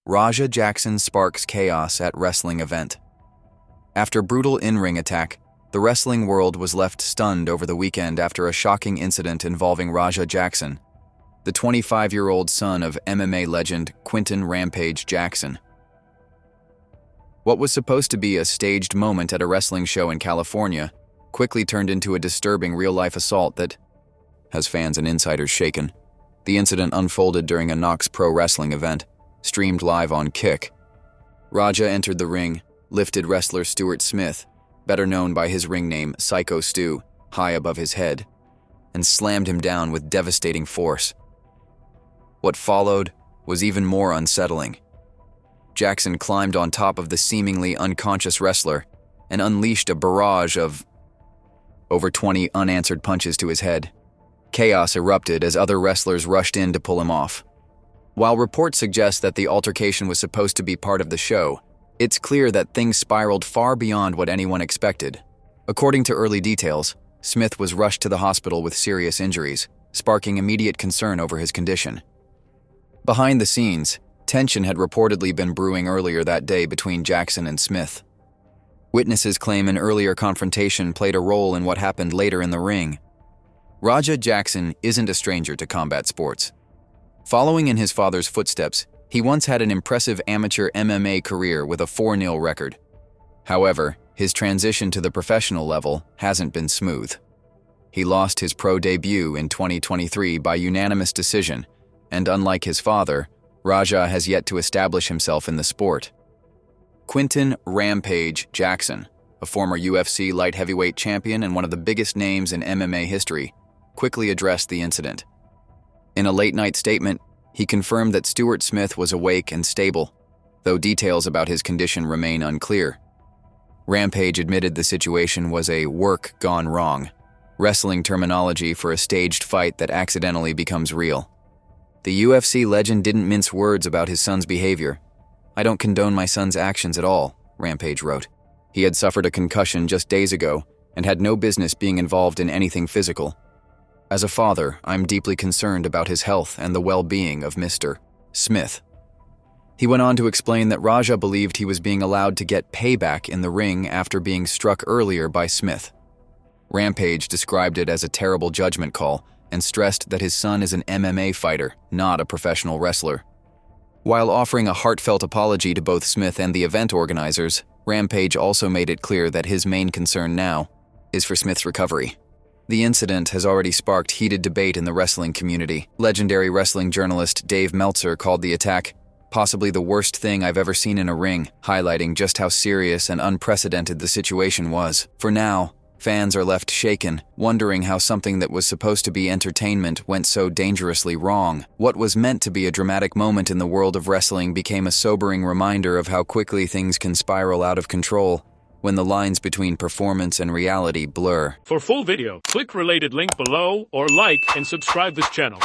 Rampage Jackson sparks chaos at wrestling event. After brutal in-ring attack, the wrestling world was left stunned over the weekend after a shocking incident involving Rampage Jackson, the 25-year-old son of MMA legend Quinton Rampage Jackson. What was supposed to be a staged moment at a wrestling show in California quickly turned into a disturbing real-life assault that has fans and insiders shaken. The incident unfolded during a Knokx pro wrestling event, streamed live on Kick. Raja entered the ring, lifted wrestler Stuart Smith, better known by his ring name Syko Stu, high above his head, and slammed him down with devastating force. What followed was even more unsettling. Jackson climbed on top of the seemingly unconscious wrestler and unleashed a barrage of over 20 unanswered punches to his head. Chaos erupted as other wrestlers rushed in to pull him off. While reports suggest that the altercation was supposed to be part of the show, it's clear that things spiraled far beyond what anyone expected. According to early details, Smith was rushed to the hospital with serious injuries, sparking immediate concern over his condition. Behind the scenes, tension had reportedly been brewing earlier that day between Jackson and Smith. Witnesses claim an earlier confrontation played a role in what happened later in the ring. Rampage Jackson isn't a stranger to combat sports. Following in his father's footsteps, he once had an impressive amateur MMA career with a 4-0 record. However, his transition to the professional level hasn't been smooth. He lost his pro debut in 2023 by unanimous decision, and unlike his father, Raja has yet to establish himself in the sport. Quinton Rampage Jackson, a former UFC light heavyweight champion and one of the biggest names in MMA history, quickly addressed the incident. In a late-night statement, he confirmed that Stuart Smith was awake and stable, though details about his condition remain unclear. Rampage admitted the situation was a work gone wrong, wrestling terminology for a staged fight that accidentally becomes real. The UFC legend didn't mince words about his son's behavior. "I don't condone my son's actions at all," Rampage wrote. He had suffered a concussion just days ago and had no business being involved in anything physical. "As a father, I'm deeply concerned about his health and the well-being of Mr. Smith." He went on to explain that Raja believed he was being allowed to get payback in the ring after being struck earlier by Smith. Rampage described it as a terrible judgment call and stressed that his son is an MMA fighter, not a professional wrestler. While offering a heartfelt apology to both Smith and the event organizers, Rampage also made it clear that his main concern now is for Smith's recovery. The incident has already sparked heated debate in the wrestling community. Legendary wrestling journalist Dave Meltzer called the attack possibly the worst thing I've ever seen in a ring, highlighting just how serious and unprecedented the situation was. For now, fans are left shaken, wondering how something that was supposed to be entertainment went so dangerously wrong. What was meant to be a dramatic moment in the world of wrestling became a sobering reminder of how quickly things can spiral out of control when the lines between performance and reality blur. For full video, click related link below or like and subscribe this channel.